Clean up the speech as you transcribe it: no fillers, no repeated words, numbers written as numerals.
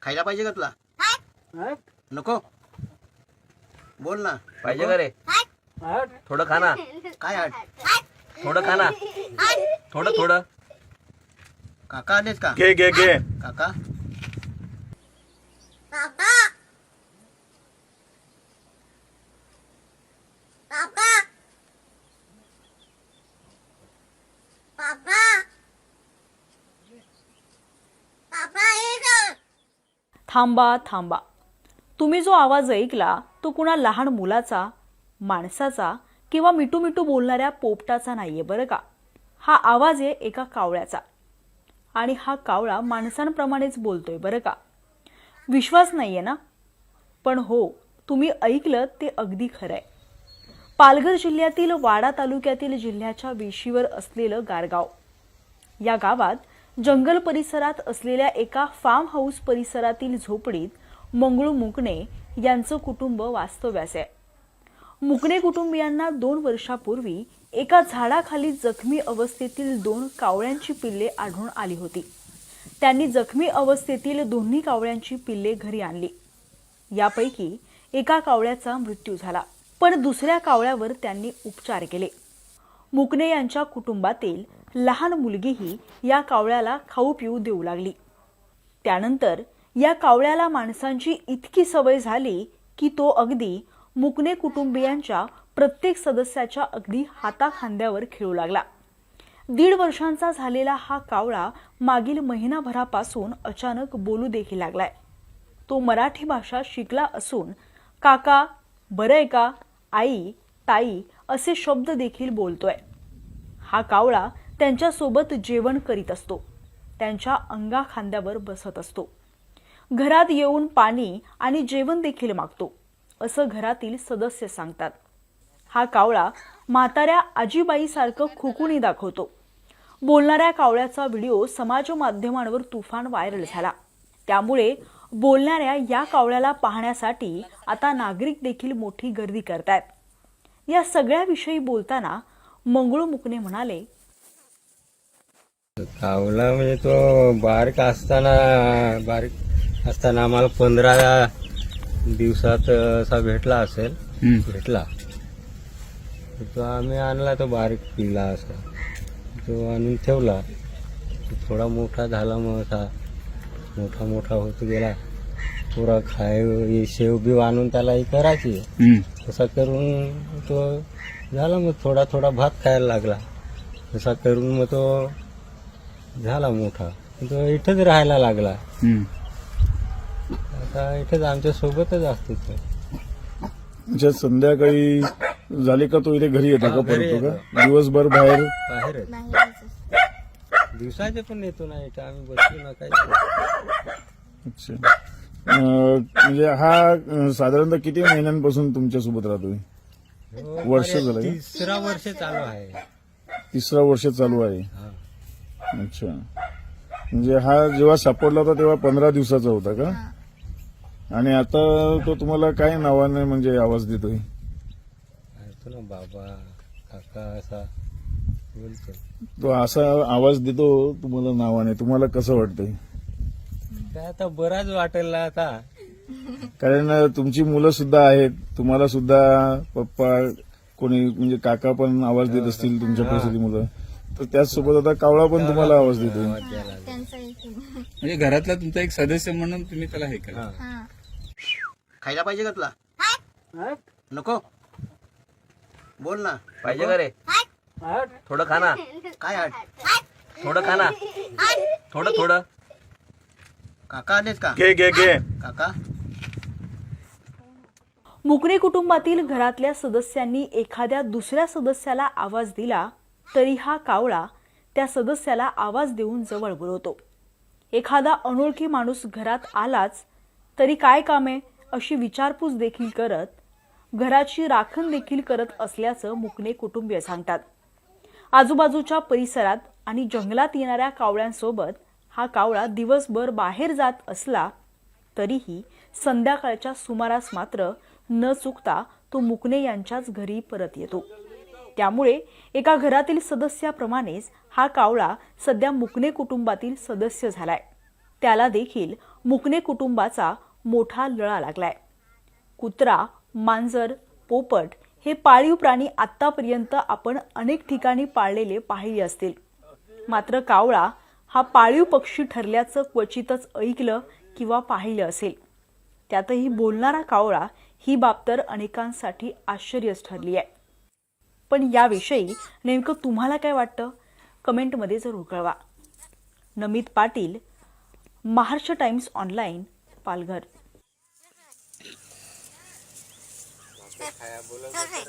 खायला पाहिजे का तुला? नको बोल ना. पाहिजे का रे? थोडं खा ना. काय हट? थोडं खा ना. थोडं थोडं. काका आलेत का? घे घे घे. काका पापा पापा पापा पापा ये ना. थांबा थांबा. तुम्ही जो आवाज ऐकला तो कुणा लहान मुलाचा, माणसाचा किंवा मिठू मिठू बोलणाऱ्या पोपटाचा नाहीये बरं का. हा आवाज आहे एका कावळ्याचा. आणि हा कावळा माणसांप्रमाणेच बोलतोय बरं का. विश्वास नाहीये ना? पण हो, तुम्ही ऐकलं ते अगदी खरंय. पालघर जिल्ह्यातील वाडा तालुक्यातील जिल्ह्याच्या वेशीवर असलेलं गारगाव. या गावात जंगल परिसरात असलेल्या एका फार्म हाऊस परिसरातील झोपडीत मंगळू मुकणे यांचं कुटुंब वास्तव्यास आहे. मुकणे कुटुंबियांना 2 वर्षापूर्वी एका झाडाखाली जखमी अवस्थेतील 2 कावळ्यांची पिल्ले आढळून आली होती. त्यांनी जखमी अवस्थेतील दोन्ही कावळ्यांची पिल्ले घरी आणली. यापैकी एका कावळ्याचा मृत्यू झाला, पण दुसऱ्या कावळ्यावर त्यांनी उपचार केले. मुकणे यांच्या कुटुंबातील लहान मुलगीही या कावळ्याला खाऊ पिऊ देऊ लागली. त्यानंतर या कावळ्याला माणसांची इतकी सवय झाली की तो अगदी मुकणे कुटुंबियांच्या प्रत्येक सदस्याच्या अगदी हाताखांद्यावर खेळू लागला. 1.5 वर्षांचा झालेला हा कावळा मागील महिनाभरापासून अचानक बोलू देखील लागलाय. तो मराठी भाषा शिकला असून काका, बरं आहे का, आई, ताई असे शब्द देखील बोलतोय. हा कावळा त्यांच्यासोबत जेवण करीत असतो. त्यांच्या अंगाखांद्यावर बसत असतो. घरात येऊन पाणी आणि जेवण देखील मागतो, असं घरातील सदस्य सांगतात. हा कावळा म्हाताऱ्या आजीबाईसारखं खुकुणी दाखवतो. बोलणाऱ्या कावळ्याचा व्हिडिओ समाज माध्यमांवर तुफान व्हायरल झाला. त्यामुळे बोलणाऱ्या या कावळ्याला पाहण्यासाठी आता नागरिक देखील मोठी गर्दी करतायत. या सगळ्याविषयी बोलताना मंगळू मुकणे म्हणाले, कावला म्हणजे तो बारीक असताना आम्हाला 15 दिवसात असा भेटला असेल. भेटला तो आम्ही आणला, तो बारीक पिला असा तो आणून ठेवला. थोडा मोठा झाला, मग असा मोठा होत गेला. पुरा शेव बी आणून त्याला ही करायची. तसा करून तो झाला, मग थोडा भात खायला लागला. तसा करून मग तो झाला मोठा. तो इथंच राहायला लागला. आता इथंच आमच्या सोबतच असतो तो. म्हणजे संध्याकाळी झाली का तो इथे घरी येतो का? घरी परतो येतो. का? दिवसभर बाहेर? बाहेरच नाही जायचं. दिवसाचे पण येतो ना इथं, आम्ही बसलो ना काही. अच्छा. म्हणजे हा साधारणतः किती महिन्यांपासून तुमच्या सोबत राहतोय? वर्ष झालं का? 3रा वर्ष चालू आहे. 3रा वर्ष चालू आहे. हा. अच्छा. म्हणजे हा जेव्हा सापडला होता तेव्हा 15 दिवसाचा होता का? आणि आता तो तुम्हाला काय नावाने म्हणजे आवाज देतोय? तो ना बाबा, काका असा बोलतो. तो असा आवाज देतो तुम्हाला नावाने, तुम्हाला कसं वाटतंय? काय आता बराच वाटेल ना आता. कारण तुमची मुलं सुद्धा आहेत, तुम्हाला सुद्धा पप्पा कोणी म्हणजे काका पण आवाज देत असतील तुमच्या परिस्थिती मुलं, तर त्याचसोबत आता कावळा पण तुम्हाला आवाज देतोय. त्यांचं एक म्हणजे घरातला तुमचा एक सदस्य म्हणून तुम्ही त्याला हे करा. हा. खायला पाहिजे का तुला? नको बोल ना. पाहिजे का रे? थोडं खा ना. काय हट? थोडं खा ना. थोडं थोडं. काका आलेत का? घे घे घे. काका मुकणे कुटुंबातील घरातल्या सदस्यांनी एखाद्या दुसऱ्या सदस्याला आवाज दिला तरी हा कावळा त्या सदस्याला आवाज देऊन जवळ बोलवतो. एखादा अनोळखी माणूस घरात आलाच तरी काय काम आहे अशी विचारपूस देखील करत घराची राखण देखील करत असल्याचं मुकणे कुटुंबीय सांगतात. आजूबाजूच्या परिसरात आणि जंगलात येणाऱ्या कावळ्यांसोबत हा कावळा दिवसभर बाहेर जात असला तरीही संध्याकाळच्या सुमारास मात्र न चुकता तो मुकणे यांच्याच घरी परत येतो. त्यामुळे एका घरातील सदस्याप्रमाणेच हा कावळा सध्या मुकणे कुटुंबातील सदस्य झालाय. त्याला देखील मुकणे कुटुंबाचा मोठा लळा लागलाय. कुत्रा, मांजर, पोपट हे पाळीव प्राणी आतापर्यंत आपण अनेक ठिकाणी पाळलेले पाहिले असतील. मात्र कावळा हा पाळीव पक्षी ठरल्याचं क्वचितच ऐकलं किंवा पाहिलं असेल. त्यातही बोलणारा कावळा ही बाब तर अनेकांसाठी आश्चर्यच ठरली आहे. पण याविषयी नेमकं तुम्हाला काय वाटतं? कमेंटमध्ये जरूर कळवा. Namit Patil, Maharashtra Times online, Palghar. Okay.